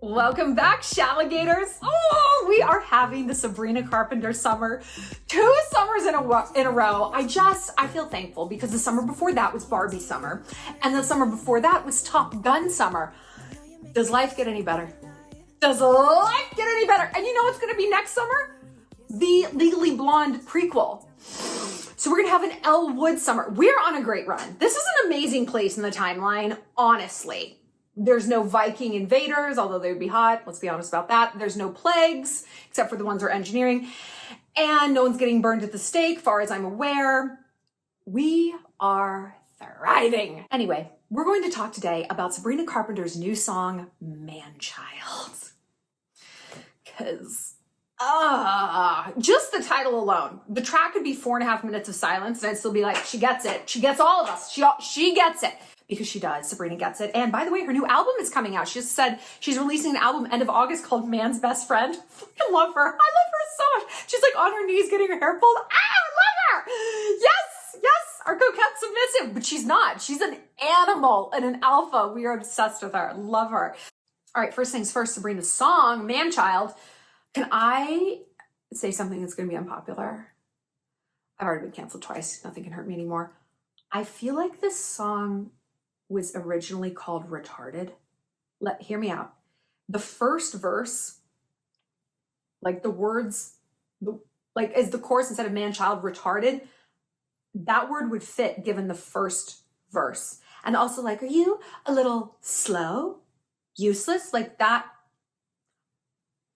Welcome back, Shalligators. Oh, we are having the Sabrina Carpenter summer. 2 summers in a row. I feel thankful because the summer before that was Barbie summer. And the summer before that was Top Gun summer. Does life get any better? Does life get any better? And you know what's gonna be next summer? The Legally Blonde prequel. So we're gonna have an Elle Woods summer. We're on a great run. This is an amazing place in the timeline, honestly. There's no Viking invaders, although they would be hot. Let's be honest about that. There's no plagues, except for the ones we're engineering. And no one's getting burned at the stake, far as I'm aware. We are thriving. Anyway, we're going to talk today about Sabrina Carpenter's new song, Manchild. Because, just the title alone. The track could be 4.5 minutes of silence, and I'd still be like, she gets it. She gets all of us. She gets it. Because she does. Sabrina gets it. And by the way, her new album is coming out. She just said she's releasing an album end of August called Man's Best Friend. I love her. I love her so much. She's like on her knees getting her hair pulled. I love her. Yes, our coquette submissive. But she's not. She's an animal and an alpha. We are obsessed with her. Love her. All right, first things first, Sabrina's song, Manchild. Can I say something that's going to be unpopular? I've already been canceled twice. Nothing can hurt me anymore. I feel like this song was originally called Retarded. Hear me out. The first verse, like the words, like as the chorus instead of man-child, retarded, that word would fit given the first verse. And also like, are you a little slow, useless, like that?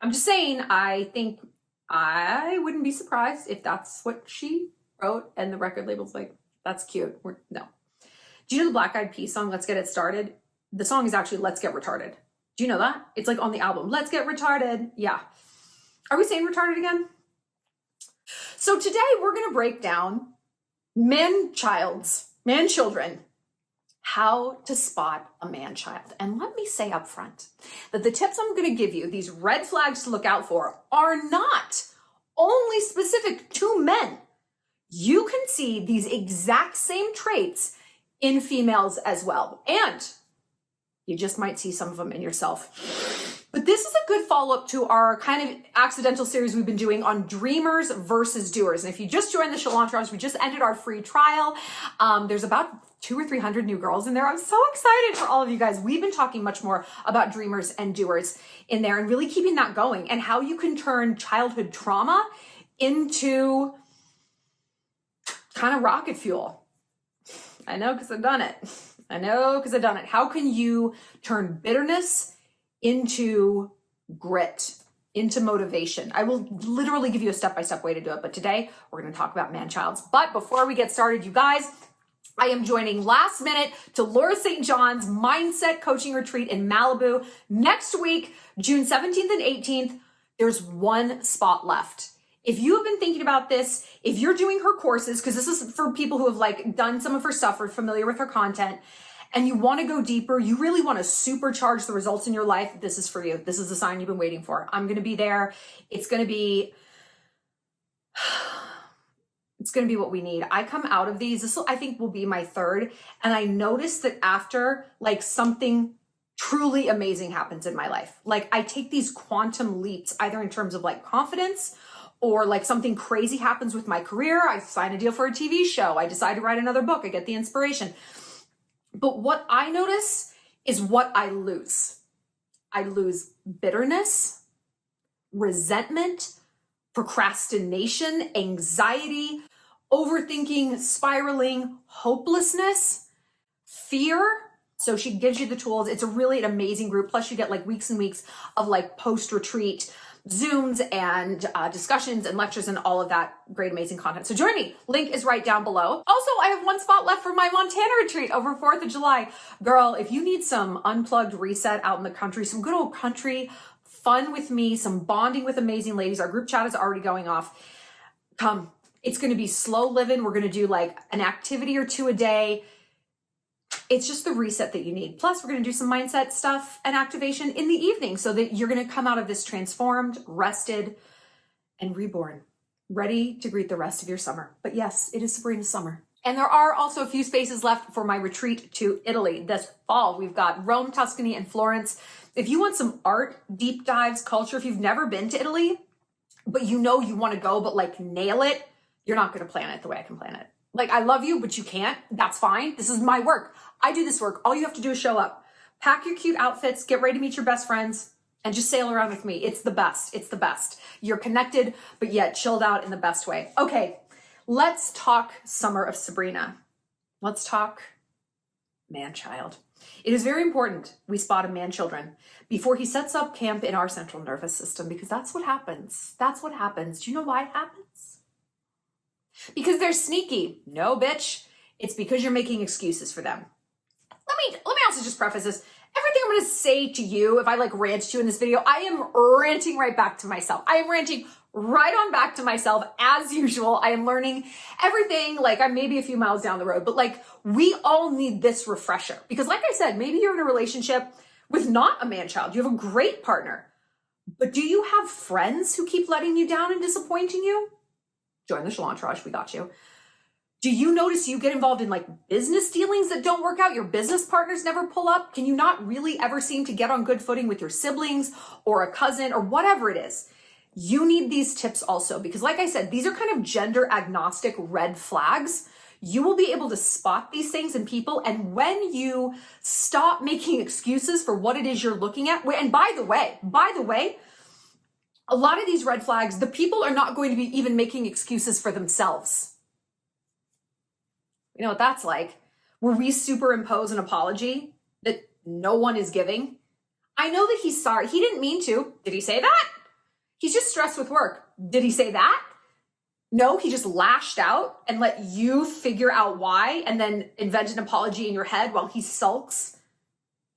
I'm just saying, I think I wouldn't be surprised if that's what she wrote and the record label's like, that's cute. No. Do you know the Black Eyed Peas song, Let's Get It Started? The song is actually Let's Get Retarded. Do you know that? It's like on the album, Let's Get Retarded. Yeah. Are we saying retarded again? So today we're going to break down man-children, how to spot a man-child. And let me say up front that the tips I'm going to give you, these red flags to look out for, are not only specific to men. You can see these exact same traits in females as well. And you just might see some of them in yourself. But this is a good follow-up to our kind of accidental series we've been doing on dreamers versus doers. And if you just joined the Shallon Lester, we just ended our free trial. There's about 200 or 300 new girls in there. I'm so excited for all of you guys. We've been talking much more about dreamers and doers in there and really keeping that going and how you can turn childhood trauma into kind of rocket fuel. I know because I've done it. How can you turn bitterness into grit, into motivation? I will literally give you a step-by-step way to do it. But today we're going to talk about man-childs. But before we get started, you guys, I am joining last minute to Laura St. John's Mindset Coaching Retreat in Malibu next week, June 17th and 18th. There's 1 spot left. If you have been thinking about this, if you're doing her courses, because this is for people who have like done some of her stuff or familiar with her content, and you want to go deeper, you really want to supercharge the results in your life, this is for you. This is the sign you've been waiting for. I'm going to be there. It's going to be what we need. I come out of these. This will, I think, will be my 3rd. And I noticed that after like something truly amazing happens in my life, like I take these quantum leaps, either in terms of like confidence or like something crazy happens with my career. I sign a deal for a TV show. I decide to write another book. I get the inspiration. But what I notice is what I lose. I lose bitterness, resentment, procrastination, anxiety, overthinking, spiraling, hopelessness, fear. So she gives you the tools. It's really an amazing group. Plus you get like weeks and weeks of like post-retreat Zooms and discussions and lectures and all of that great, amazing content. So join me. Link is right down below. Also, I have 1 spot left for my Montana retreat over 4th of July. Girl, if you need some unplugged reset out in the country, some good old country fun with me, some bonding with amazing ladies, our group chat is already going off. Come. It's going to be slow living. We're going to do like an activity or 2 a day. It's just the reset that you need. Plus, we're going to do some mindset stuff and activation in the evening so that you're going to come out of this transformed, rested, and reborn, ready to greet the rest of your summer. But yes, it is Sabrina's summer. And there are also a few spaces left for my retreat to Italy this fall. We've got Rome, Tuscany, and Florence. If you want some art, deep dives, culture, if you've never been to Italy, but you know you want to go, but like nail it, you're not going to plan it the way I can plan it. Like, I love you, but you can't. That's fine. This is my work. I do this work. All you have to do is show up. Pack your cute outfits, get ready to meet your best friends, and just sail around with me. It's the best. It's the best. You're connected, but yet chilled out in the best way. Okay, let's talk Summer of Sabrina. Let's talk Manchild. It is very important we spot a man-children before he sets up camp in our central nervous system, because that's what happens. That's what happens. Do you know why it happens? Because they're sneaky. No, bitch. It's because you're making excuses for them. Let me also just preface this. Everything I'm going to say to you, if I like rant to you in this video, I am ranting right back to myself. I am ranting right on back to myself as usual. I am learning everything. Like, I'm maybe a few miles down the road, but like, we all need this refresher, because like I said, maybe you're in a relationship with not a man-child. You have a great partner, but do you have friends who keep letting you down and disappointing you? Join the Shallon Entourage. We got you. Do you notice you get involved in like business dealings that don't work out? Your business partners never pull up? Can you not really ever seem to get on good footing with your siblings or a cousin or whatever it is? You need these tips also, because like I said, these are kind of gender agnostic red flags. You will be able to spot these things in people. And when you stop making excuses for what it is you're looking at, and by the way, a lot of these red flags, the people are not going to be even making excuses for themselves. You know what that's like? Where we superimpose an apology that no one is giving. I know that he's sorry. He didn't mean to. Did he say that? He's just stressed with work. Did he say that? No, he just lashed out and let you figure out why, and then invent an apology in your head while he sulks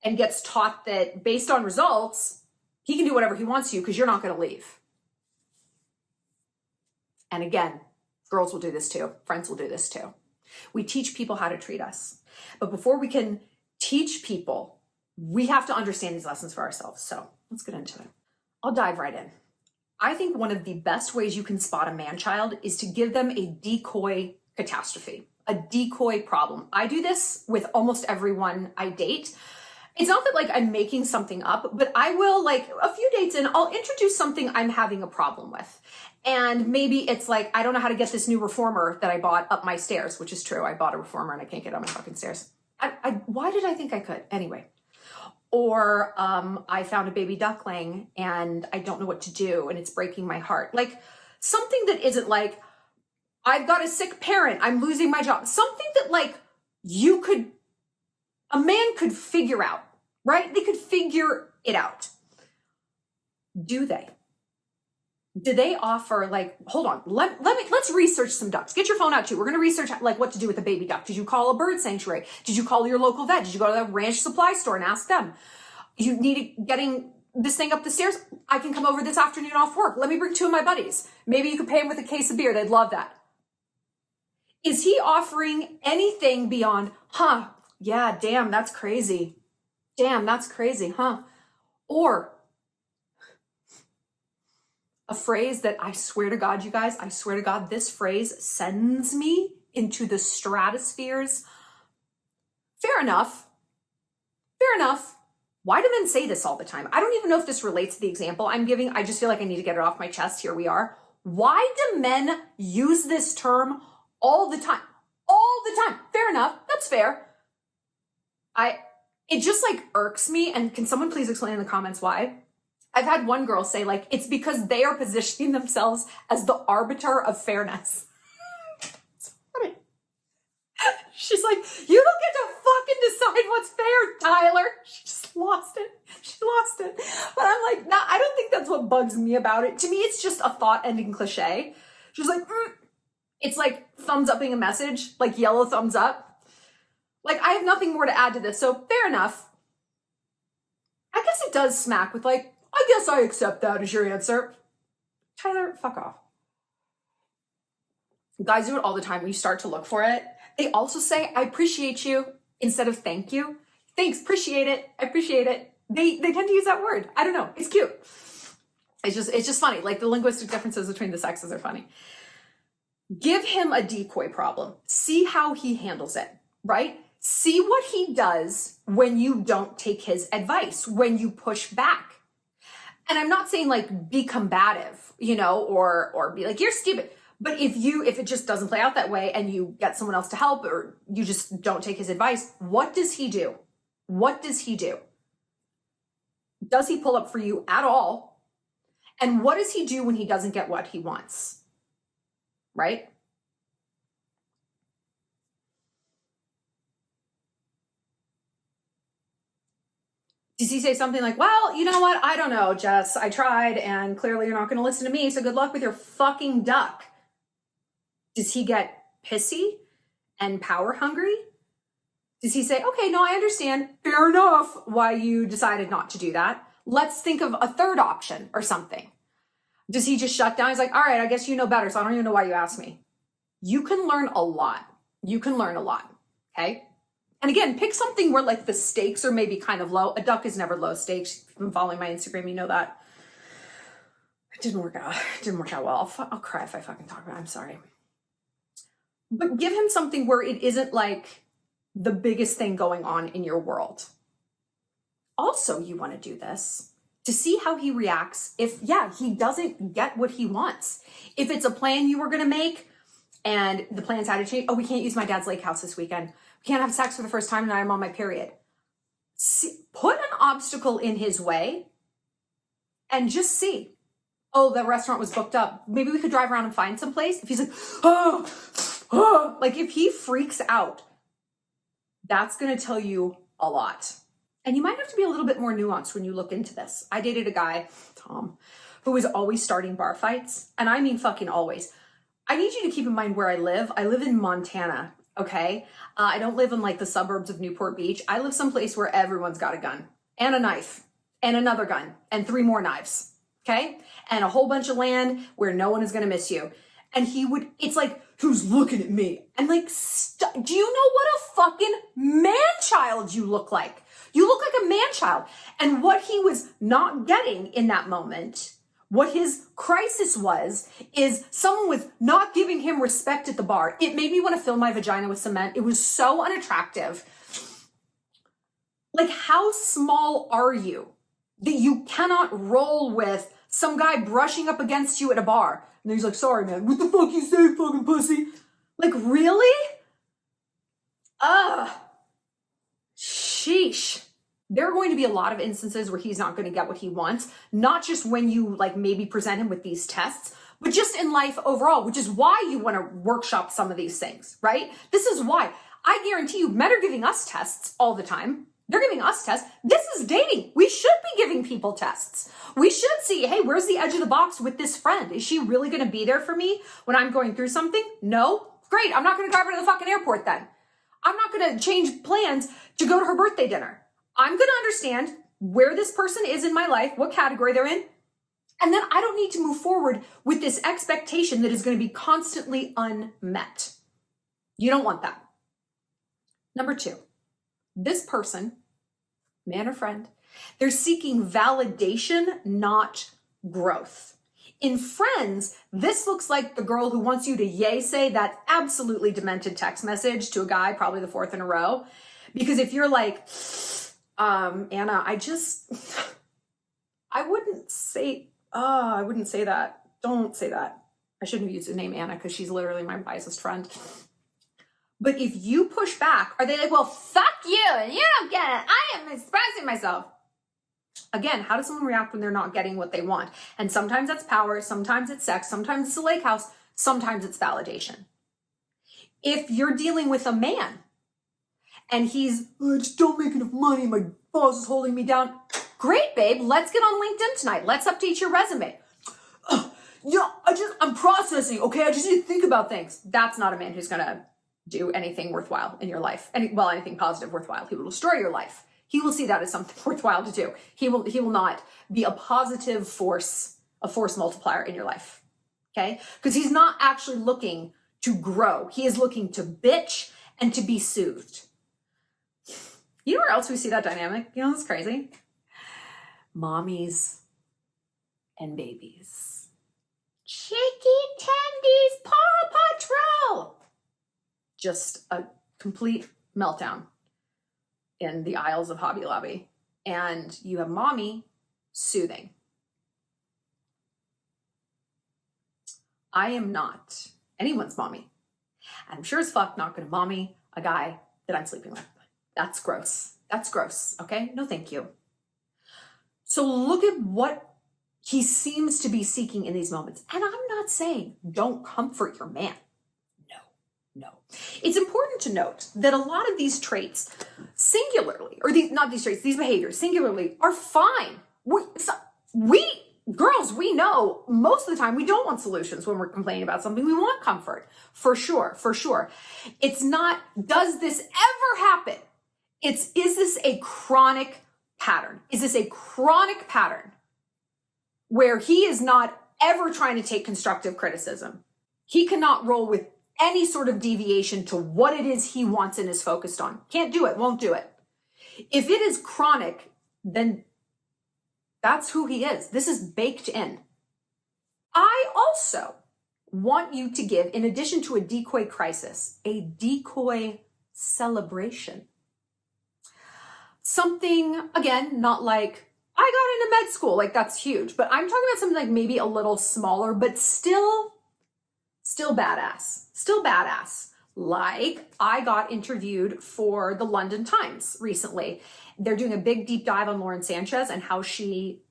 and gets taught that based on results, he can do whatever he wants to you because you're not going to leave. And again, girls will do this too. Friends will do this too. We teach people how to treat us. But before we can teach people, we have to understand these lessons for ourselves. So let's get into it. I'll dive right in. I think one of the best ways you can spot a man-child is to give them a decoy catastrophe, a decoy problem. I do this with almost everyone I date. It's not that like I'm making something up, but I will, like a few dates in, I'll introduce something I'm having a problem with. And maybe it's like, I don't know how to get this new reformer that I bought up my stairs, which is true. I bought a reformer and I can't get it up my fucking stairs. Why did I think I could? Anyway. Or I found a baby duckling and I don't know what to do and it's breaking my heart. Like something that isn't like, I've got a sick parent, I'm losing my job. Something that like a man could figure out, right? They could figure it out. Do they? Do they offer like, hold on, let's research some ducks. Get your phone out too. We're going to research like what to do with a baby duck. Did you call a bird sanctuary? Did you call your local vet? Did you go to the ranch supply store and ask them? You need getting this thing up the stairs? I can come over this afternoon off work. Let me bring 2 of my buddies. Maybe you could pay them with a case of beer. They'd love that. Is he offering anything beyond, yeah, damn, that's crazy. Damn, that's crazy, huh? Or a phrase that I swear to God, you guys, I swear to God, this phrase sends me into the stratospheres. Fair enough. Fair enough. Why do men say this all the time? I don't even know if this relates to the example I'm giving. I just feel like I need to get it off my chest. Here we are. Why do men use this term all the time? All the time. Fair enough. That's fair. It just like irks me. And can someone please explain in the comments why? I've had one girl say like, it's because they are positioning themselves as the arbiter of fairness. It's funny. She's like, you don't get to fucking decide what's fair, Tyler. She just lost it. She lost it. But I'm like, nah, I don't think that's what bugs me about it. To me, it's just a thought-ending cliche. She's like, It's like thumbs upping a message, like yellow thumbs up. Like, I have nothing more to add to this, so fair enough. I guess it does smack with like, I guess I accept that as your answer. Tyler, fuck off. Guys do it all the time when you start to look for it. They also say, I appreciate you instead of thank you. Thanks, appreciate it. I appreciate it. They tend to use that word. I don't know. It's cute. It's just funny. Like the linguistic differences between the sexes are funny. Give him a decoy problem. See how he handles it, right? See what he does when you don't take his advice, when you push back. And I'm not saying like be combative, or be like, you're stupid. But if it just doesn't play out that way and you get someone else to help, or you just don't take his advice, what does he do? What does he do? Does he pull up for you at all? And what does he do when he doesn't get what he wants? Right? Does he say something like, well, you know what? I don't know, Jess. I tried and clearly you're not going to listen to me. So good luck with your fucking duck. Does he get pissy and power hungry? Does he say, okay, no, I understand. Fair enough why you decided not to do that. Let's think of a third option or something. Does he just shut down? He's like, all right, I guess you know better. So I don't even know why you asked me. You can learn a lot. You can learn a lot. Okay. And again, pick something where like the stakes are maybe kind of low. A duck is never low stakes. If you've been following my Instagram, you know that. It didn't work out. It didn't work out well. I'll cry if I fucking talk about it. I'm sorry. But give him something where it isn't like the biggest thing going on in your world. Also, you want to do this to see how he reacts if, he doesn't get what he wants. If it's a plan you were going to make and the plans had to change. Oh, we can't use my dad's lake house this weekend. We can't have sex for the first time and I'm on my period. Put an obstacle in his way and just see. Oh, the restaurant was booked up. Maybe we could drive around and find some place. If he's like, like if he freaks out, that's going to tell you a lot. And you might have to be a little bit more nuanced when you look into this. I dated a guy, Tom, who was always starting bar fights. And I mean fucking always. I need you to keep in mind where I live. I live in Montana, okay? I don't live in like the suburbs of Newport Beach. I live someplace where everyone's got a gun and a knife and another gun and 3 more knives, okay? And a whole bunch of land where no one is going to miss you. And it's like, who's looking at me? And like, do you know what a fucking man-child you look like? You look like a man-child. And what he was not getting in that moment, what his crisis was, is someone was not giving him respect at the bar. It made me want to fill my vagina with cement. It was so unattractive. Like, how small are you that you cannot roll with some guy brushing up against you at a bar? And he's like, sorry, man. What the fuck you say, fucking pussy? Like, really? Sheesh. There are going to be a lot of instances where he's not going to get what he wants. Not just when you like maybe present him with these tests, but just in life overall, which is why you want to workshop some of these things, right? This is why. I guarantee you, men are giving us tests all the time. They're giving us tests. This is dating. We should be giving people tests. We should see, hey, where's the edge of the box with this friend? Is she really going to be there for me when I'm going through something? No? Great. I'm not going to drive her to the fucking airport then. I'm not going to change plans to go to her birthday dinner. I'm going to understand where this person is in my life, what category they're in. And then I don't need to move forward with this expectation that is going to be constantly unmet. You don't want that. Number 2. This person, man or friend, they're seeking validation, not growth. In friends, this looks like the girl who wants you to yay say that absolutely demented text message to a guy, probably the 4th in a row. Because if you're like, Anna, I wouldn't say that. Don't say that. I shouldn't have used the name Anna because she's literally my wisest friend. But if you push back, are they like, well, fuck you, and you don't get it. I am expressing myself. Again, how does someone react when they're not getting what they want? And sometimes that's power, sometimes it's sex, sometimes it's a lake house, sometimes it's validation. If you're dealing with a man and he's, I just don't make enough money, my boss is holding me down. Great, babe, let's get on LinkedIn tonight. Let's update your resume. I'm processing, okay? I just need to think about things. That's not a man who's gonna do anything worthwhile in your life. Anything positive worthwhile. He will destroy your life. He will see that as something worthwhile to do. He will not be a positive force, a force multiplier in your life. Okay? Because he's not actually looking to grow. He is looking to bitch and to be soothed. You know where else we see that dynamic? You know, it's crazy. Mommies and babies. Chicky Tendies Paw Patrol. Just a complete meltdown in the aisles of Hobby Lobby. And you have mommy soothing. I am not anyone's mommy. I'm sure as fuck not gonna mommy a guy that I'm sleeping with. That's gross. That's gross, okay? No, thank you. So look at what he seems to be seeking in these moments. And I'm not saying don't comfort your man. No. It's important to note that a lot of these traits singularly, or these behaviors singularly are fine. We girls, we know most of the time we don't want solutions when we're complaining about something. We want comfort, for sure. It's not, does this ever happen? Is this a chronic pattern? Is this a chronic pattern where he is not ever trying to take constructive criticism? He cannot roll with any sort of deviation to what it is he wants and is focused on. Can't do it, won't do it. If it is chronic, then that's who he is. This is baked in. I also want you to give, in addition to a decoy crisis, a decoy celebration. Something, again, not like, I got into med school, like that's huge, but I'm talking about something like maybe a little smaller, but still badass. Still badass. Like, I got interviewed for the London Times recently. They're doing a big deep dive on Lauren Sanchez and how she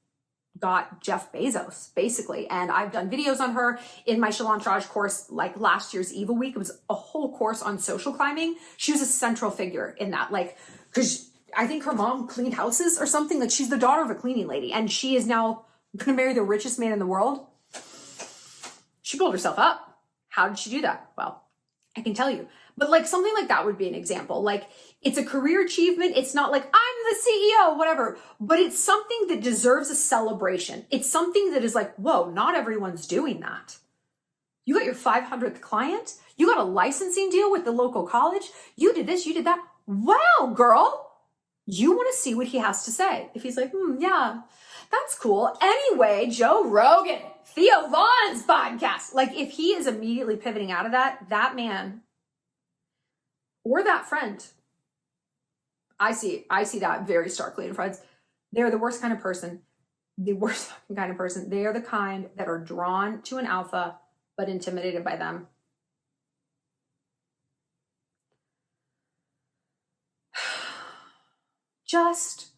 got Jeff Bezos, basically. And I've done videos on her in my Shallon course, like last year's Evil Week. It was a whole course on social climbing. She was a central figure in that, like, because I think her mom cleaned houses or something. Like, she's the daughter of a cleaning lady, and she is now going to marry the richest man in the world. She pulled herself up. How did she do that? Well, I can tell you. But like something like that would be an example. Like, it's a career achievement. It's not like, I'm the CEO, whatever. But it's something that deserves a celebration. It's something that is like, whoa, not everyone's doing that. You got your 500th client. You got a licensing deal with the local college. You did this, you did that. Wow, girl. You want to see what he has to say. If he's like, yeah, that's cool. Anyway, Joe Rogan, Theo Vaughn's podcast. Like, if he is immediately pivoting out of that man or that friend, I see that very starkly in friends. They're the worst kind of person, the worst fucking kind of person. They are the kind that are drawn to an alpha, but intimidated by them. Just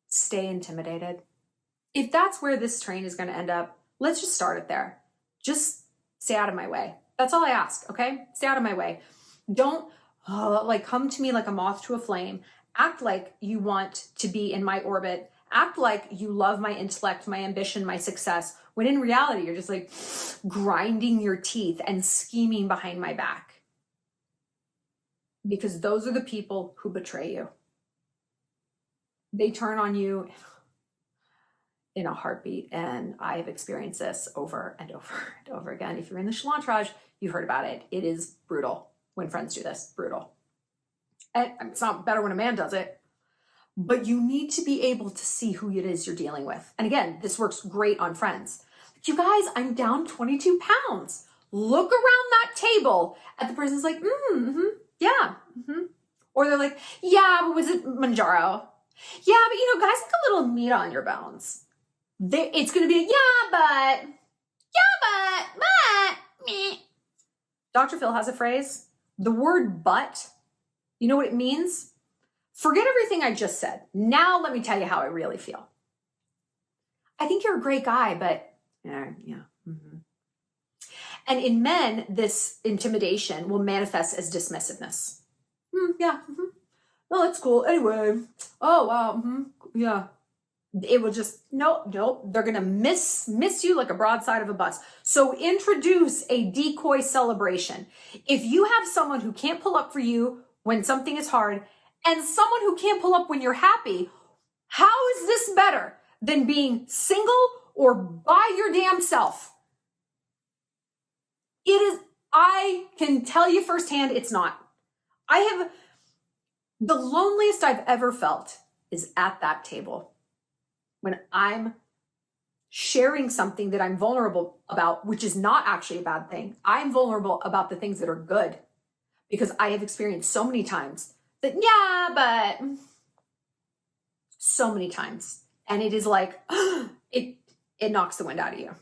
stay intimidated. If that's where this train is going to end up, let's just start it there. Just stay out of my way. That's all I ask, okay? Stay out of my way. Don't come to me like a moth to a flame. Act like you want to be in my orbit. Act like you love my intellect, my ambition, my success, when in reality, you're just like grinding your teeth and scheming behind my back. Because those are the people who betray you. They turn on you in a heartbeat, and I have experienced this over and over and over again. If you're in the Shallon, you've heard about it. It is brutal when friends do this. Brutal. And it's not better when a man does it, but you need to be able to see who it is you're dealing with. And again, this works great on friends. You guys, I'm down 22 pounds. Look around that table at the person's like, yeah. Or they're like, yeah, but was it Manjaro? Yeah, but guys, like a little meat on your bones. It's going to be, meh. Dr. Phil has a phrase. The word but, you know what it means? Forget everything I just said. Now let me tell you how I really feel. I think you're a great guy, but yeah. And in men, this intimidation will manifest as dismissiveness. No, that's cool. Anyway. Oh, wow. Yeah. It will just, nope. They're going to miss you like a broadside of a bus. So introduce a decoy celebration. If you have someone who can't pull up for you when something is hard and someone who can't pull up when you're happy, how is this better than being single or by your damn self? It is, I can tell you firsthand, it's not. The loneliest I've ever felt is at that table when I'm sharing something that I'm vulnerable about, which is not actually a bad thing. I'm vulnerable about the things that are good because I have experienced so many times that, yeah, but so many times. And it is like, it knocks the wind out of you.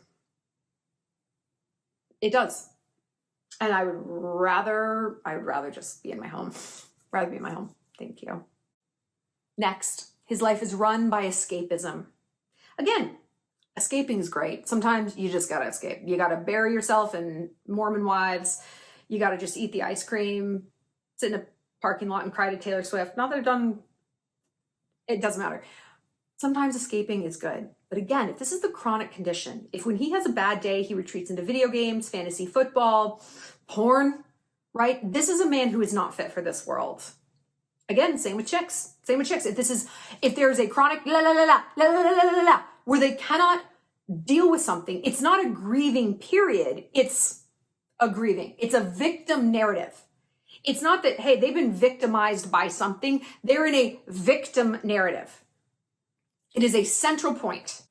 It does. And I would rather just be in my home. Rather be in my home. Thank you. Next, his life is run by escapism. Again, escaping is great. Sometimes you just gotta escape. You gotta bury yourself in Mormon wives. You gotta just eat the ice cream, sit in a parking lot and cry to Taylor Swift. Not that I've done, it doesn't matter. Sometimes escaping is good. But again, if this is the chronic condition, if when he has a bad day, he retreats into video games, fantasy football, porn, right? This is a man who is not fit for this world. Again, same with chicks. Same with chicks. If there's a chronic where they cannot deal with something, it's not a grieving period. It's a grieving. It's a victim narrative. It's not that, hey, they've been victimized by something. They're in a victim narrative. It is a central point.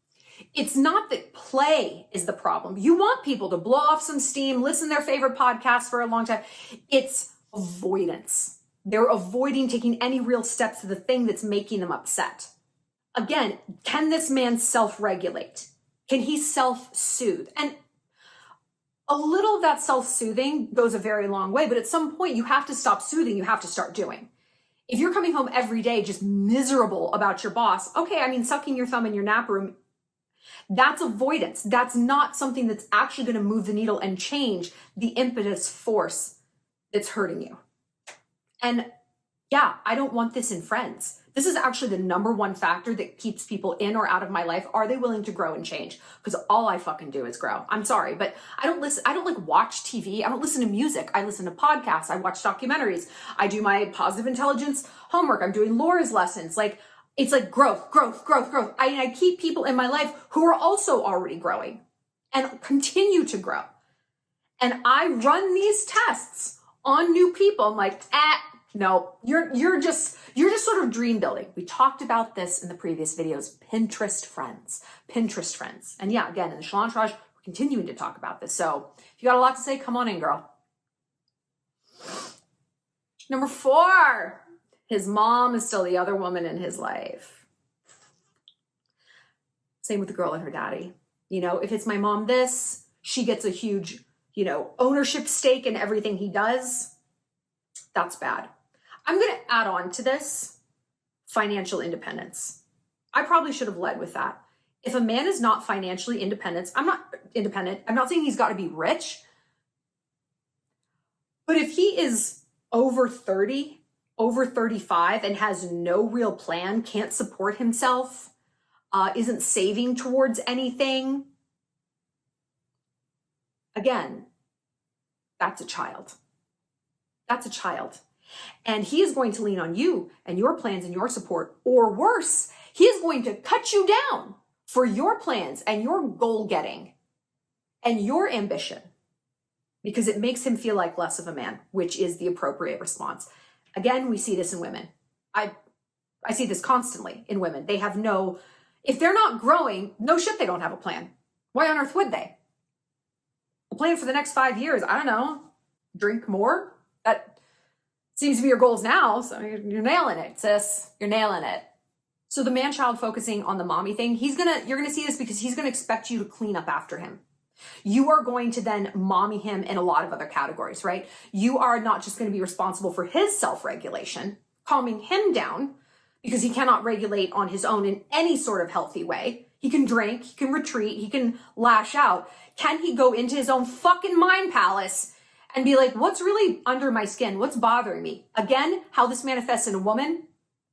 It's not that play is the problem. You want people to blow off some steam, listen to their favorite podcast for a long time. It's avoidance. They're avoiding taking any real steps to the thing that's making them upset. Again, can this man self-regulate? Can he self-soothe? And a little of that self-soothing goes a very long way, but at some point you have to stop soothing. You have to start doing. If you're coming home every day just miserable about your boss, okay, I mean, sucking your thumb in your nap room, that's avoidance. That's not something that's actually going to move the needle and change the impetus force that's hurting you. And yeah, I don't want this in friends. This is actually the number one factor that keeps people in or out of my life. Are they willing to grow and change? Because all I fucking do is grow. I'm sorry, but I don't like watch TV. I don't listen to music. I listen to podcasts. I watch documentaries. I do my positive intelligence homework. I'm doing Laura's lessons. It's like growth. I keep people in my life who are also already growing and continue to grow. And I run these tests on new people. I'm like, no, you're just sort of dream building. We talked about this in the previous videos, Pinterest friends. And yeah, again, in the Shallon Entourage, we're continuing to talk about this. So if you got a lot to say, come on in, girl. Number 4, his mom is still the other woman in his life. Same with the girl and her daddy. If it's my mom this, she gets a huge, ownership stake in everything he does. That's bad. I'm going to add on to this financial independence. I probably should have led with that. If a man is not financially independent, I'm not saying he's got to be rich. But if he is over 30, over 35 and has no real plan, can't support himself, isn't saving towards anything, again, that's a child. That's a child. And he is going to lean on you and your plans and your support, or worse, he is going to cut you down for your plans and your goal getting and your ambition because it makes him feel like less of a man, which is the appropriate response. Again, we see this in women. I see this constantly in women. They have if they're not growing, no shit, they don't have a plan. Why on earth would they? A plan for the next 5 years, I don't know, drink more? That seems to be your goals now, so you're nailing it, sis. You're nailing it. So the man-child focusing on the mommy thing, you're gonna see this because he's gonna expect you to clean up after him. You are going to then mommy him in a lot of other categories, right? You are not just gonna be responsible for his self-regulation, calming him down, because he cannot regulate on his own in any sort of healthy way. He can drink, he can retreat, he can lash out. Can he go into his own fucking mind palace and be like, what's really under my skin? What's bothering me? Again, how this manifests in a woman.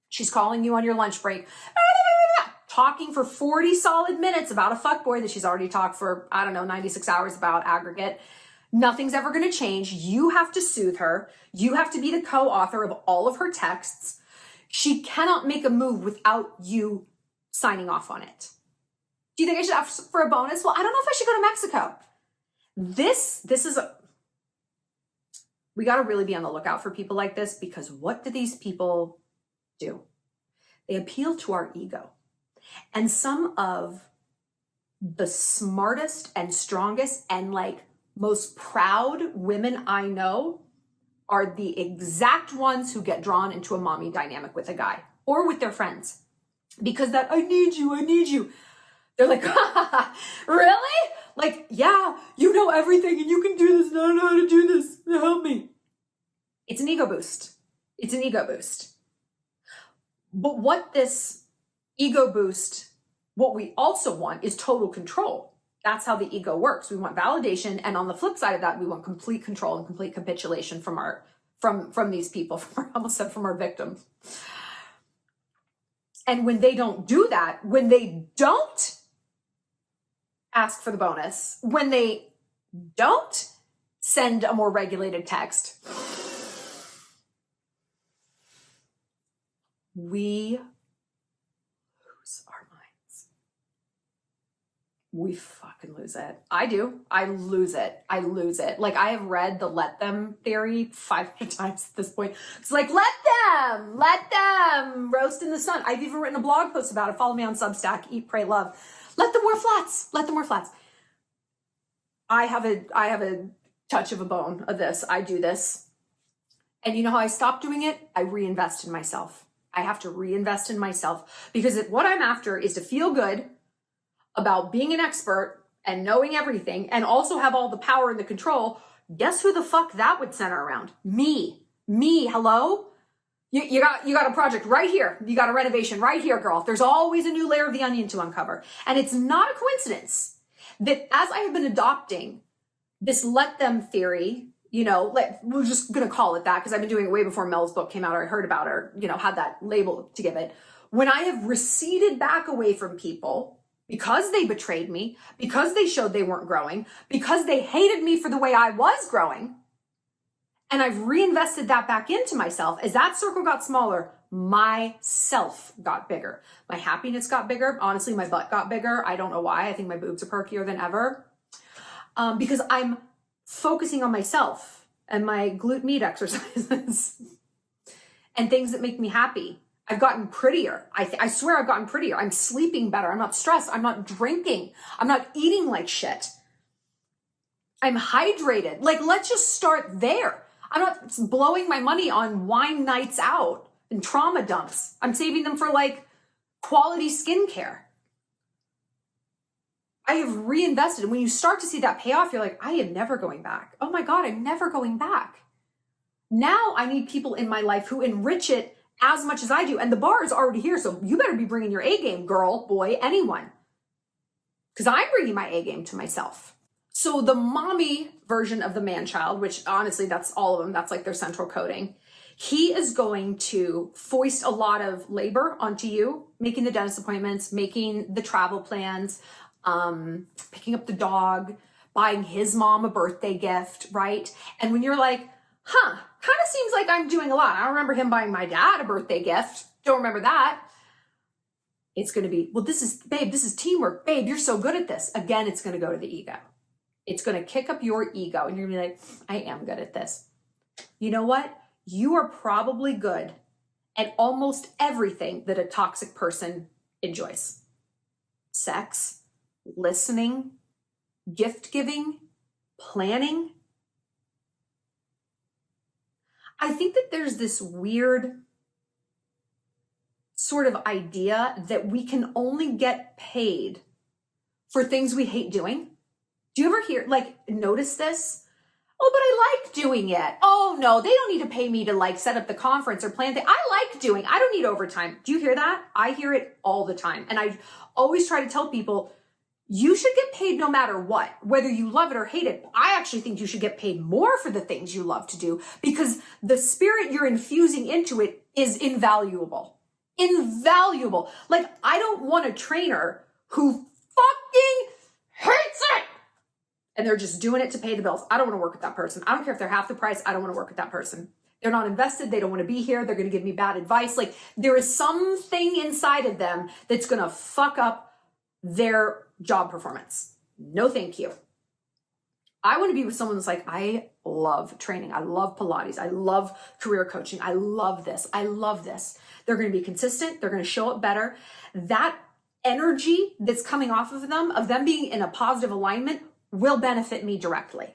She's calling you on your lunch break, talking for 40 solid minutes about a fuckboy that she's already talked for, 96 hours about aggregate. Nothing's ever going to change. You have to soothe her. You have to be the co-author of all of her texts. She cannot make a move without you signing off on it. Do you think I should ask for a bonus? Well, I don't know if I should go to Mexico. This is we got to really be on the lookout for people like this, because what do these people do? They appeal to our ego. And some of the smartest and strongest and like most proud women I know are the exact ones who get drawn into a mommy dynamic with a guy or with their friends. Because that, I need you. They're like, really? Like, yeah, you know everything and you can do this and I don't know how to do this. Help me. It's an ego boost. It's an ego boost. But what this ego boost, what we also want is total control. That's how the ego works. We want validation. And on the flip side of that, we want complete control and complete capitulation from these people, from our victims. And when they don't do that, when they don't ask for the bonus, when they don't send a more regulated text, we lose our minds. We fucking lose it. I do. I lose it. Like, I have read the let them theory 500 times at this point. It's like, let them roast in the sun. I've even written a blog post about it. Follow me on Substack, Eat, Pray, Love. Let them wear flats. I have a touch of a bone of this. I do this. And you know how I stopped doing it? I reinvest in myself. I have to reinvest in myself because what I'm after is to feel good about being an expert and knowing everything and also have all the power and the control. Guess who the fuck that would center around? Me, hello? You got a project right here. You got a renovation right here, girl. There's always a new layer of the onion to uncover. And it's not a coincidence that as I have been adopting this let them theory, we're just going to call it that because I've been doing it way before Mel's book came out or I heard about her, had that label to give it. When I have receded back away from people because they betrayed me, because they showed they weren't growing, because they hated me for the way I was growing, and I've reinvested that back into myself, as that circle got smaller, myself got bigger. My happiness got bigger. Honestly, my butt got bigger. I don't know why. I think my boobs are perkier than ever. Because I'm focusing on myself and my glute med exercises and things that make me happy. I've gotten prettier. I swear I've gotten prettier. I'm sleeping better. I'm not stressed. I'm not drinking. I'm not eating like shit. I'm hydrated. Like, let's just start there. I'm not blowing my money on wine nights out and trauma dumps. I'm saving them for like quality skincare. I have reinvested. And when you start to see that payoff, you're like, I am never going back. Oh my God, I'm never going back. Now I need people in my life who enrich it as much as I do. And the bar is already here. So you better be bringing your A game, girl, boy, anyone. Because I'm bringing my A game to myself. So the mommy version of the Manchild, which honestly, that's all of them. That's like their central coding. He is going to foist a lot of labor onto you, making the dentist appointments, making the travel plans, picking up the dog, buying his mom a birthday gift, right? And when you're like, kind of seems like I'm doing a lot. I don't remember him buying my dad a birthday gift. Don't remember that. It's going to be, well, this is teamwork. Babe, you're so good at this. Again, it's going to go to the ego. It's going to kick up your ego and you're going to be like, I am good at this. You know what? You are probably good at almost everything that a toxic person enjoys. Sex, listening, gift giving, planning. I think that there's this weird sort of idea that we can only get paid for things we hate doing. Do you ever notice this? Oh, but I like doing it. Oh no, they don't need to pay me to set up the conference or plan things. I like doing, I don't need overtime. Do you hear that? I hear it all the time. And I always try to tell people, you should get paid no matter what, whether you love it or hate it. I actually think you should get paid more for the things you love to do because the spirit you're infusing into it is invaluable. Invaluable. Like, I don't want a trainer who fucking hates it. And they're just doing it to pay the bills. I don't want to work with that person. I don't care if they're half the price. I don't want to work with that person. They're not invested. They don't want to be here. They're going to give me bad advice. Like, there is something inside of them that's going to fuck up their job performance. No, thank you. I want to be with someone that's like, I love training. I love Pilates. I love career coaching. I love this. I love this. They're going to be consistent. They're going to show up better. That energy that's coming off of them being in a positive alignment, will benefit me directly.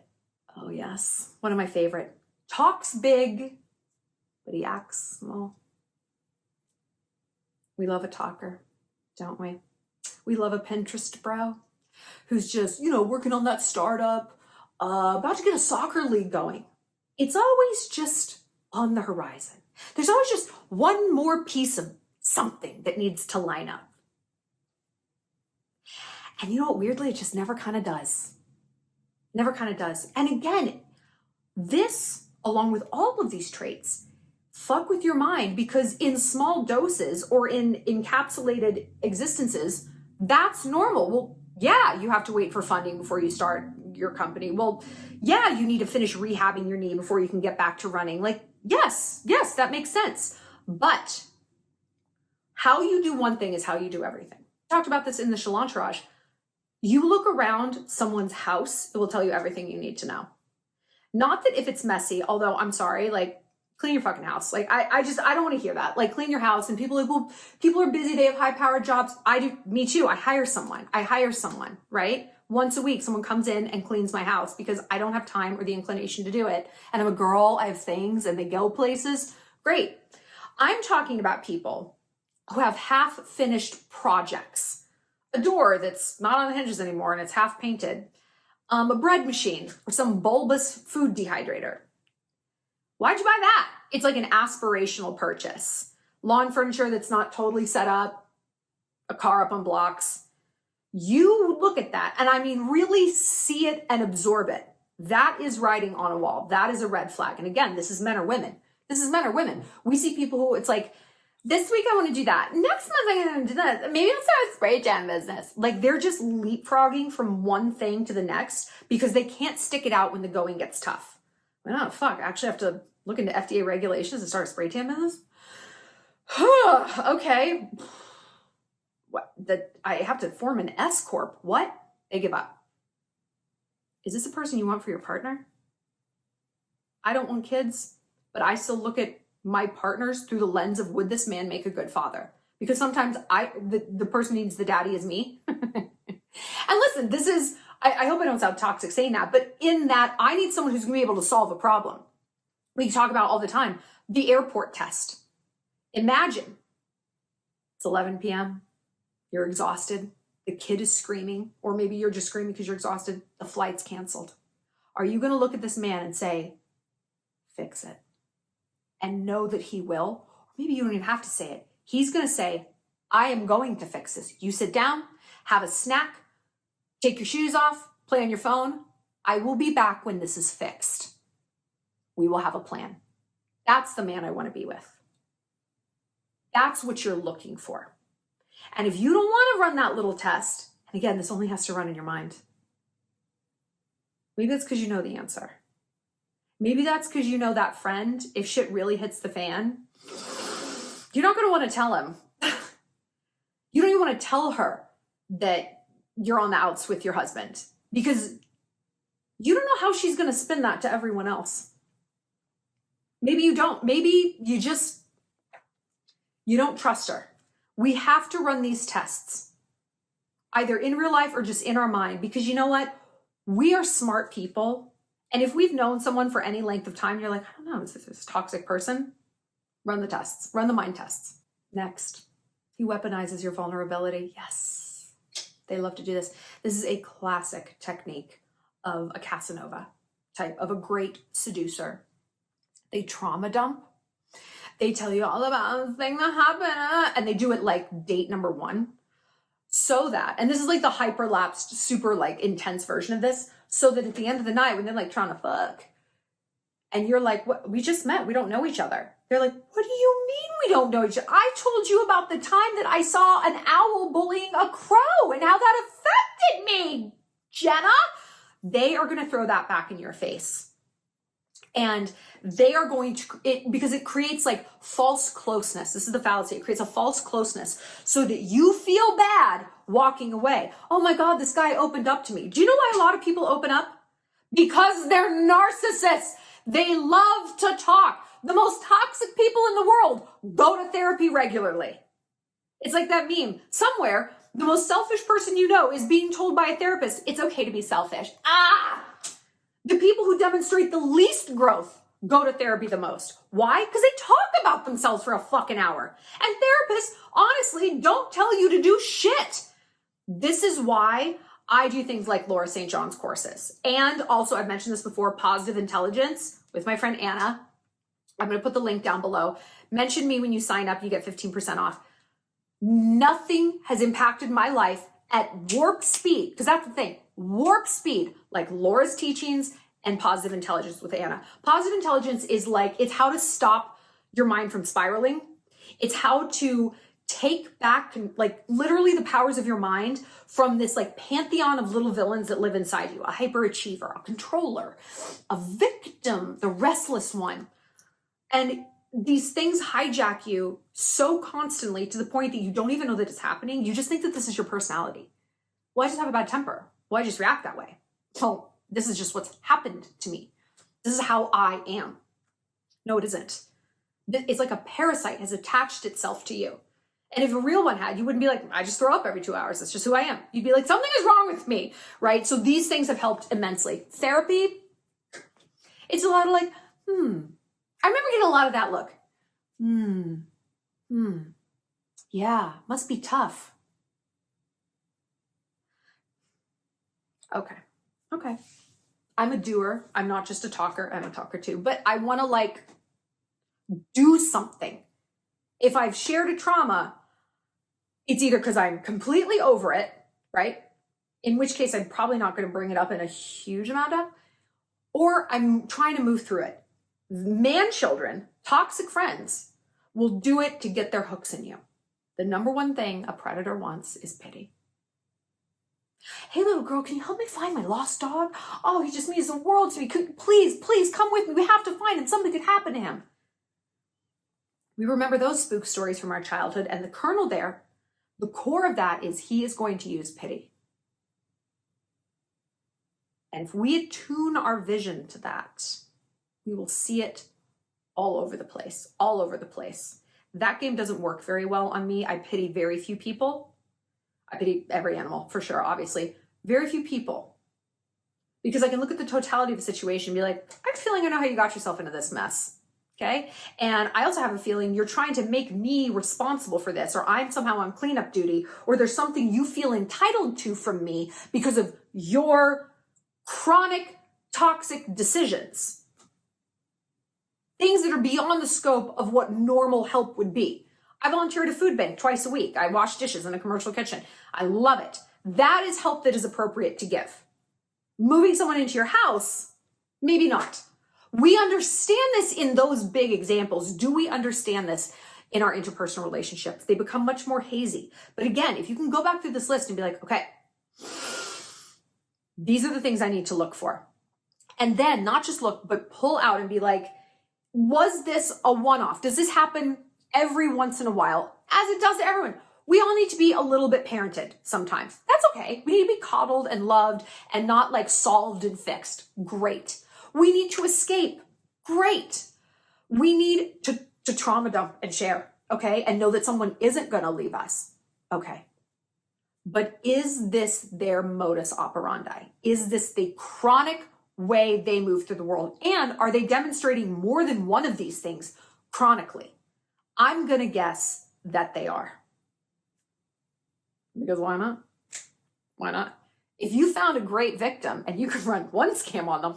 Oh yes, one of my favorite. Talks big, but he acts small. We love a talker, don't we? We love a Pinterest bro who's just, working on that startup, about to get a soccer league going. It's always just on the horizon. There's always just one more piece of something that needs to line up. And you know what? Weirdly, it just never kind of does. Never kind of does. And again, this, along with all of these traits, fuck with your mind, because in small doses or in encapsulated existences, that's normal. Well, yeah, you have to wait for funding before you start your company. Well, yeah, you need to finish rehabbing your knee before you can get back to running. Like, yes, that makes sense. But how you do one thing is how you do everything. I talked about this in the Shallon Entourage. You look around someone's house, it will tell you everything you need to know. Not that if it's messy, although I'm sorry, like, clean your fucking house. Like, I don't want to hear that. Like, clean your house. And people are like, well, people are busy. They have high-powered jobs. I do. Me too. I hire someone, right? Once a week, someone comes in and cleans my house because I don't have time or the inclination to do it. And I'm a girl. I have things and they go places. Great. I'm talking about people who have half-finished projects. A door that's not on the hinges anymore and it's half painted. A bread machine or some bulbous food dehydrator. Why'd you buy that? It's like an aspirational purchase. Lawn furniture that's not totally set up, a car up on blocks. You look at that and I mean, really see it and absorb it. That is writing on a wall. That is a red flag. And again, this is men or women. We see people who it's like, this week I want to do that. Next month I'm going to do that. Maybe I'll start a spray tan business. Like they're just leapfrogging from one thing to the next because they can't stick it out when the going gets tough. Oh, fuck. I actually have to look into FDA regulations and start a spray tan business? Okay. What? I have to form an S Corp. What? They give up. Is this a person you want for your partner? I don't want kids, but I still look at my partners through the lens of, would this man make a good father? Because sometimes the person needs the daddy is me. And listen, this is, I hope I don't sound toxic saying that, but in that I need someone who's gonna be able to solve a problem. We talk about all the time, the airport test. Imagine it's 11 p.m., you're exhausted, the kid is screaming, or maybe you're just screaming because you're exhausted, the flight's canceled. Are you gonna look at this man and say, fix it? And know that he will? Or maybe you don't even have to say it. He's gonna say, I am going to fix this. You sit down, have a snack, take your shoes off, play on your phone. I will be back when this is fixed. We will have a plan. That's the man I want to be with. That's what you're looking for. And if you don't want to run that little test, and again, this only has to run in your mind. Maybe that's because you know the answer. Maybe that's because you know that friend, if shit really hits the fan, you're not going to want to tell him. You don't even want to tell her that you're on the outs with your husband because you don't know how she's going to spin that to everyone else. Maybe you don't. Maybe you don't trust her. We have to run these tests either in real life or just in our mind because you know what? We are smart people. And if we've known someone for any length of time, you're like, I don't know, is this a toxic person? Run the tests, run the mind tests. Next, he weaponizes your vulnerability. Yes, they love to do this. This is a classic technique of a Casanova type, of a great seducer. They trauma dump. They tell you all about the thing that happened. And they do it like date number one. So that, and this is like the hyperlapsed, super like intense version of this. So that at the end of the night, when they're like trying to fuck, and you're like, what? We just met. We don't know each other. They're like, what do you mean we don't know each other? I told you about the time that I saw an owl bullying a crow and how that affected me, Jenna. They are going to throw that back in your face. And they are going to, because it creates like false closeness. This is the fallacy. It creates a false closeness so that you feel bad walking away. Oh my God, this guy opened up to me. Do you know why a lot of people open up? Because they're narcissists. They love to talk. The most toxic people in the world go to therapy regularly. It's like that meme. Somewhere, The most selfish person you know is being told by a therapist, it's okay to be selfish. The people who demonstrate the least growth go to therapy the most. Why? Because they talk about themselves for a fucking hour. And therapists, honestly, don't tell you to do shit. This is why I do things like Laura St. John's courses. And also, I've mentioned this before, positive intelligence with my friend Anna. I'm going to put the link down below. Mention me when you sign up, you get 15% off. Nothing has impacted my life at warp speed, because that's the thing, warp speed, like Laura's teachings and positive intelligence with Anna. Positive intelligence is like, it's how to stop your mind from spiraling. It's how to take back, like, literally the powers of your mind from this like pantheon of little villains that live inside you. A hyperachiever, a controller, a victim, the restless one. And these things hijack you so constantly to the point that you don't even know that it's happening. You just think that this is your personality. Well, I just have a bad temper. Well, I just react that way. Well, this is just what's happened to me. This is how I am. No, it isn't. It's like a parasite has attached itself to you. And if a real one had, you wouldn't be like, I just throw up every 2 hours. That's just who I am. You'd be like, something is wrong with me, right? So these things have helped immensely. Therapy, it's a lot of like, I remember getting a lot of that look. Yeah, must be tough. Okay. I'm a doer. I'm not just a talker. I'm a talker too. But I want to like do something. If I've shared a trauma, it's either because I'm completely over it, right? In which case I'm probably not going to bring it up in a huge amount of, or I'm trying to move through it. Man children, toxic friends will do it to get their hooks in you. The number one thing a predator wants is pity. Hey, little girl, can you help me find my lost dog? Oh, he just means the world to me. Please come with me. We have to find him. Something could happen to him. We remember those spook stories from our childhood, and the kernel there, the core of that is he is going to use pity. And if we attune our vision to that, we will see it all over the place, all over the place. That game doesn't work very well on me. I pity very few people. I pity every animal, for sure, obviously. Very few people. Because I can look at the totality of the situation and be like, I have a feeling I know how you got yourself into this mess, okay? And I also have a feeling you're trying to make me responsible for this, or I'm somehow on cleanup duty, or there's something you feel entitled to from me because of your chronic, toxic decisions. Things that are beyond the scope of what normal help would be. I volunteer at a food bank twice a week. I wash dishes in a commercial kitchen. I love it. That is help that is appropriate to give. Moving someone into your house, maybe not. We understand this in those big examples. Do we understand this in our interpersonal relationships? They become much more hazy. But again, if you can go back through this list and be like, okay, these are the things I need to look for. And then not just look, but pull out and be like, was this a one-off? Does this happen every once in a while? As it does to everyone. We all need to be a little bit parented sometimes. That's okay. We need to be coddled and loved and not like solved and fixed. Great. We need to escape. Great. We need to trauma dump and share, okay? And know that someone isn't going to leave us. Okay. But is this their modus operandi? Is this the chronic way they move through the world? And are they demonstrating more than one of these things chronically? I'm going to guess that they are. Because why not? Why not? If you found a great victim and you could run one scam on them,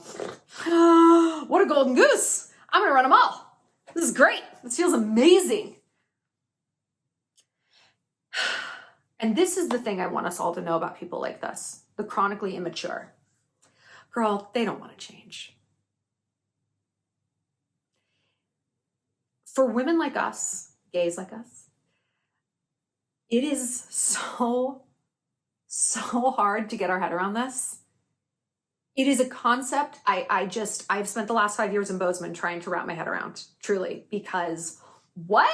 what a golden goose. I'm going to run them all. This is great. This feels amazing. And this is the thing I want us all to know about people like this, the chronically immature. Girl, they don't want to change. For women like us, gays like us, it is so hard to get our head around this. It is a concept I've spent the last 5 years in Bozeman trying to wrap my head around, truly, because what?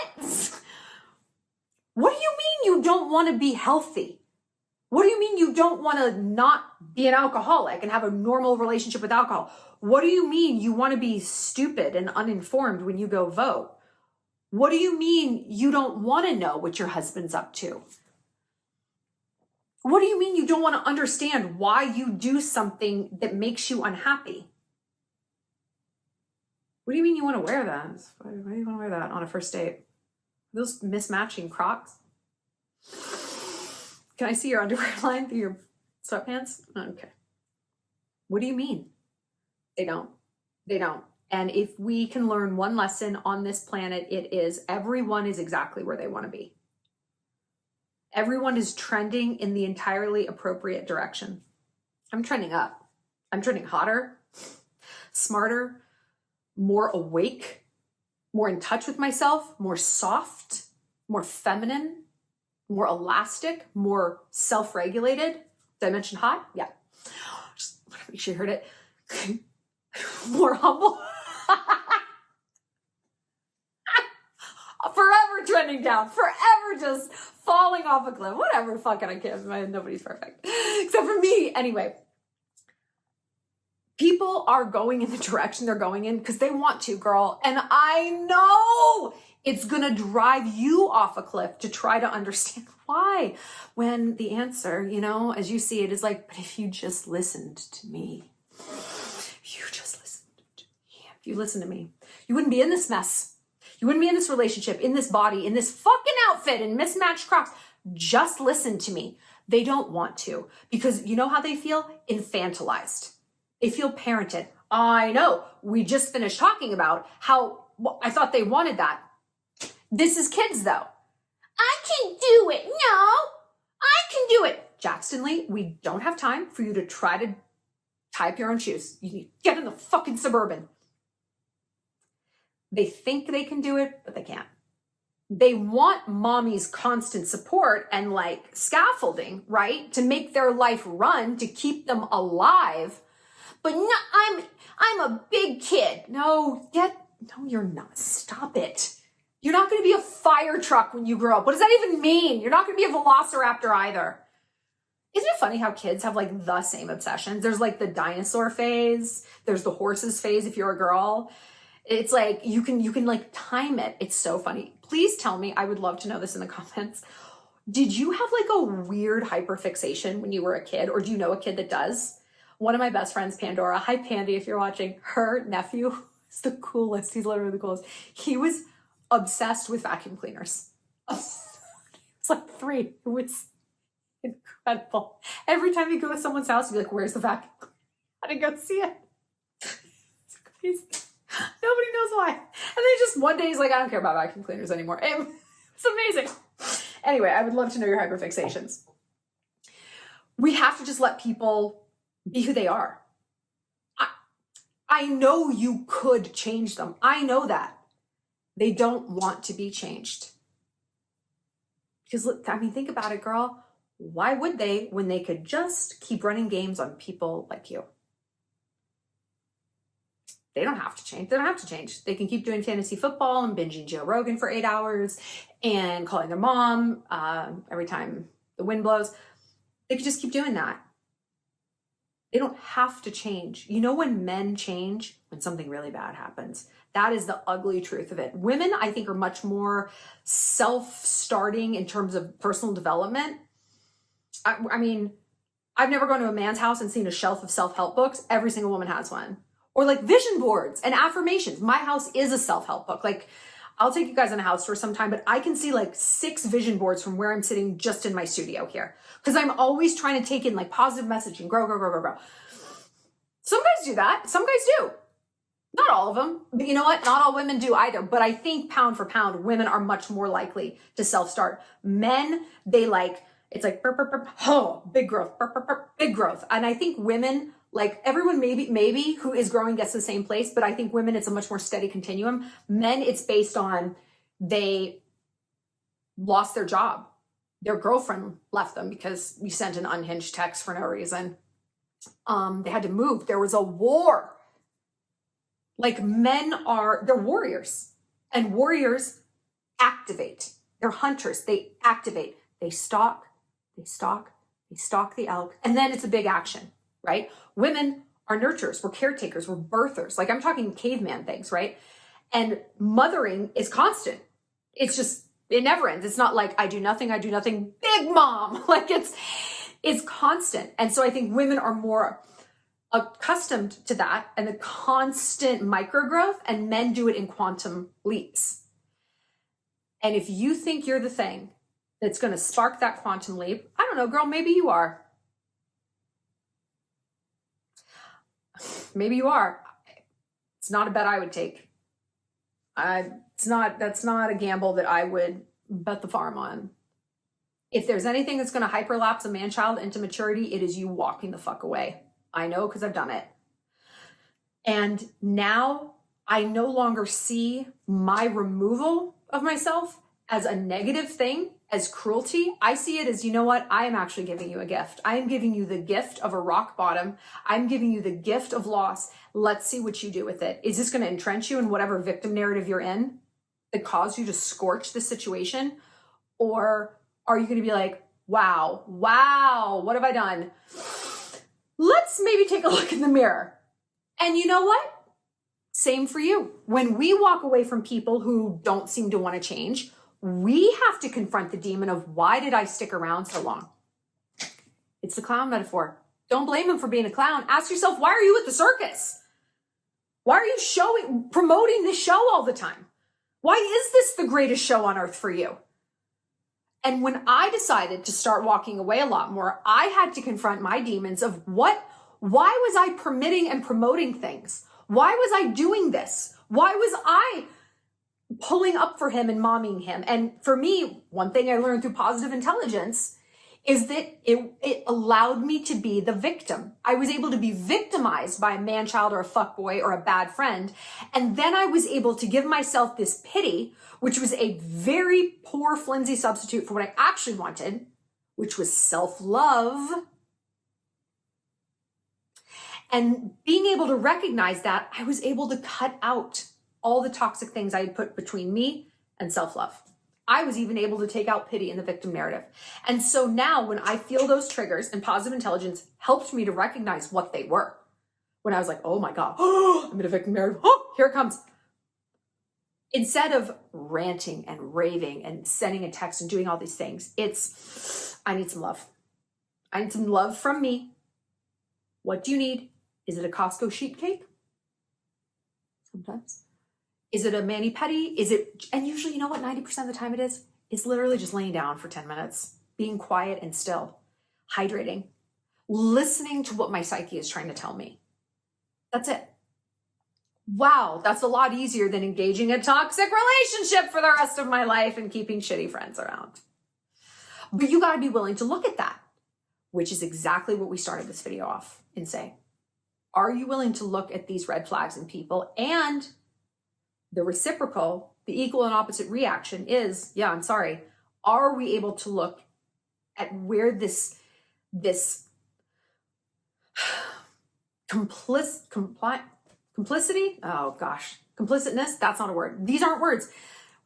What do you mean you don't want to be healthy? What do you mean you don't want to not be an alcoholic and have a normal relationship with alcohol? What do you mean you want to be stupid and uninformed when you go vote? What do you mean you don't want to know what your husband's up to? What do you mean you don't want to understand why you do something that makes you unhappy? What do you mean you want to wear that? Why do you want to wear that on a first date? Those mismatching Crocs? Can I see your underwear line through your sweatpants? Okay. What do you mean? They don't. They don't. And if we can learn one lesson on this planet, it is everyone is exactly where they want to be. Everyone is trending in the entirely appropriate direction. I'm trending up. I'm trending hotter, smarter, more awake, more in touch with myself, more soft, more feminine, more elastic, more self-regulated. Did I mention hot? Yeah. Just want to make sure you heard it. More humble. Forever trending down, forever just falling off a cliff. Whatever, fucking I can't. Nobody's perfect. Except for me. Anyway, people are going in the direction they're going in because they want to, girl. And I know it's going to drive you off a cliff to try to understand why. When the answer, you know, as you see it, is like, but if you just listened to me, if you just listened to me, if you listened to me, you wouldn't be in this mess. You wouldn't be in this relationship, in this body, in this fucking outfit, in mismatched Crocs. Just listen to me. They don't want to because you know how they feel? Infantilized. They feel parented. I know. We just finished talking about how I thought they wanted that. This is kids though. I can do it. No, I can do it. Jackson Lee, we don't have time for you to try to tie up your own shoes. You need to get in the fucking Suburban. They think they can do it, but they can't. They want mommy's constant support and like scaffolding, right? To make their life run, to keep them alive. But no, I'm a big kid. No, you're not. Stop it. You're not going to be a fire truck when you grow up. What does that even mean? You're not going to be a velociraptor either. Isn't it funny how kids have like the same obsessions? There's like the dinosaur phase. There's the horses phase if you're a girl. It's like you can like time it. It's so funny. Please tell me. I would love to know this in the comments. Did you have like a weird hyperfixation when you were a kid, or do you know a kid that does? One of my best friends, Pandora. Hi, Pandy, if you're watching. Her nephew is the coolest. He's literally the coolest. He was obsessed with vacuum cleaners. It's like 3. It was incredible. Every time you go to someone's house, you'd be like, "Where's the vacuum cleaner?" I didn't go see it. It's crazy. Nobody knows why. And then just one day he's like, "I don't care about vacuum cleaners anymore." It's amazing. Anyway, I would love to know your hyperfixations. We have to just let people be who they are. I know you could change them. I know that. They don't want to be changed. Because look, I mean, think about it, girl. Why would they when they could just keep running games on people like you? They don't have to change. They don't have to change. They can keep doing fantasy football and binging Joe Rogan for 8 hours and calling their mom every time the wind blows. They could just keep doing that. They don't have to change. You know when men change? When something really bad happens. That is the ugly truth of it. Women, I think, are much more self-starting in terms of personal development. I mean, I've never gone to a man's house and seen a shelf of self-help books. Every single woman has one. Or like vision boards and affirmations. My house is a self-help book. Like, I'll take you guys on a house tour sometime, but I can see like 6 vision boards from where I'm sitting just in my studio here. Because I'm always trying to take in like positive messaging, grow. Some guys do that. Some guys do. Not all of them. But you know what? Not all women do either. But I think pound for pound, women are much more likely to self-start. Men, they like, it's like, big growth, big growth. And I think women, like everyone maybe who is growing gets to the same place, but I think women, it's a much more steady continuum. Men, it's based on they lost their job. Their girlfriend left them because you sent an unhinged text for no reason. They had to move. There was a war. Like they're warriors, and warriors activate. They're hunters. They activate. They stalk the elk, and then it's a big action, right? Women are nurturers. We're caretakers. We're birthers. Like I'm talking caveman things, right? And mothering is constant. It's just, it never ends. It's not like I do nothing, big mom. Like is constant. And so I think women are more accustomed to that and the constant micro-growth, and men do it in quantum leaps. And if you think you're the thing that's going to spark that quantum leap, I don't know, girl, maybe you are. Maybe you are. It's not a bet I would take. That's not a gamble that I would bet the farm on. If there's anything that's going to hyperlapse a man-child into maturity, it is you walking the fuck away. I know, because I've done it. And now I no longer see my removal of myself as a negative thing, as cruelty. I see it as, you know what? I am actually giving you a gift. I am giving you the gift of a rock bottom. I'm giving you the gift of loss. Let's see what you do with it. Is this going to entrench you in whatever victim narrative you're in that caused you to scorch the situation? Or are you going to be like, wow, what have I done? Let's maybe take a look in the mirror. And you know what? Same for you. When we walk away from people who don't seem to want to change, we have to confront the demon of, why did I stick around so long? It's the clown metaphor. Don't blame him for being a clown. Ask yourself, why are you at the circus? Why are you promoting this show all the time? Why is this the greatest show on earth for you? And when I decided to start walking away a lot more, I had to confront my demons of why was I permitting and promoting things? Why was I doing this? Why was I pulling up for him and momming him? And for me, one thing I learned through positive intelligence is that it allowed me to be the victim. I was able to be victimized by a man-child or a fuckboy or a bad friend. And then I was able to give myself this pity, which was a very poor, flimsy substitute for what I actually wanted, which was self-love. And being able to recognize that, I was able to cut out all the toxic things I had put between me and self-love. I was even able to take out pity in the victim narrative. And so now when I feel those triggers, and positive intelligence helped me to recognize what they were. When I was like, oh my God, I'm in a victim narrative. Oh, here it comes. Instead of ranting and raving and sending a text and doing all these things, it's, I need some love. I need some love from me. What do you need? Is it a Costco sheet cake? Sometimes. Is it a mani-pedi? Is it, and usually, you know what 90% of the time it is? It's literally just laying down for 10 minutes, being quiet and still, hydrating, listening to what my psyche is trying to tell me. That's it. Wow, that's a lot easier than engaging a toxic relationship for the rest of my life and keeping shitty friends around. But you gotta be willing to look at that, which is exactly what we started this video off in saying. Are you willing to look at these red flags in people? And the reciprocal, the equal and opposite reaction is, yeah, I'm sorry. Are we able to look at where this complicity? Oh gosh, complicitness, that's not a word. These aren't words.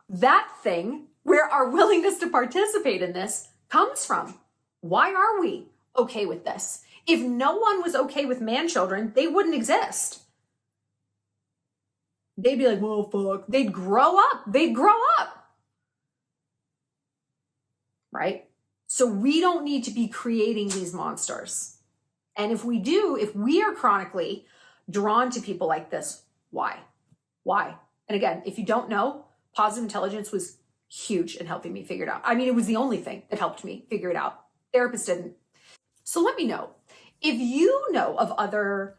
That thing where our willingness to participate in this comes from. Why are we okay with this? If no one was okay with man-children, they wouldn't exist. They'd be like, well, fuck. They'd grow up. Right? So we don't need to be creating these monsters. And if we do, if we are chronically drawn to people like this, why? And again, if you don't know, positive intelligence was huge in helping me figure it out. I mean, it was the only thing that helped me figure it out. Therapists didn't. So let me know. If you know of other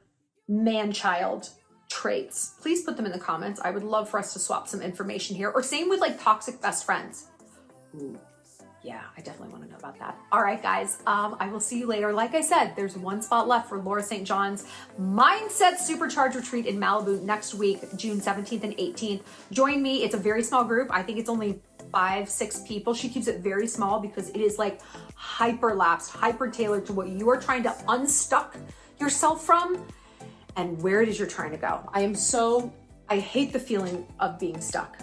man-child traits, please put them in the comments. I would love for us to swap some information here. Or same with like toxic best friends. Ooh, yeah, I definitely want to know about that. All right, guys, I will see you later. Like I said, there's one spot left for Laura St. John's Mindset Supercharge Retreat in Malibu next week, June 17th and 18th. Join me. It's a very small group. I think it's only 5-6 people. She keeps it very small because it is like hyper lapsed, hyper tailored to what you are trying to unstuck yourself from and where it is you're trying to go. I hate the feeling of being stuck.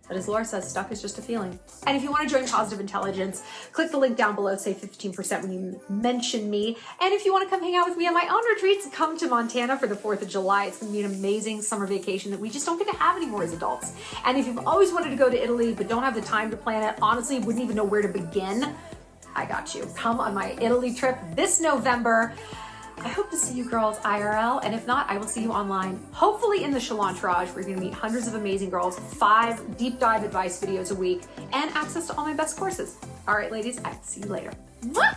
But as Laura says, stuck is just a feeling. And if you want to join Positive Intelligence, click the link down below, save 15% when you mention me. And if you want to come hang out with me on my own retreats, come to Montana for the 4th of July. It's going to be an amazing summer vacation that we just don't get to have anymore as adults. And if you've always wanted to go to Italy but don't have the time to plan it, honestly wouldn't even know where to begin, I got you. Come on my Italy trip this November. I hope to see you girls IRL, and if not, I will see you online, hopefully in the Shallon Entourage, where you're gonna meet hundreds of amazing girls, 5 deep dive advice videos a week, and access to all my best courses. All right, ladies, I'll see you later. Mwah!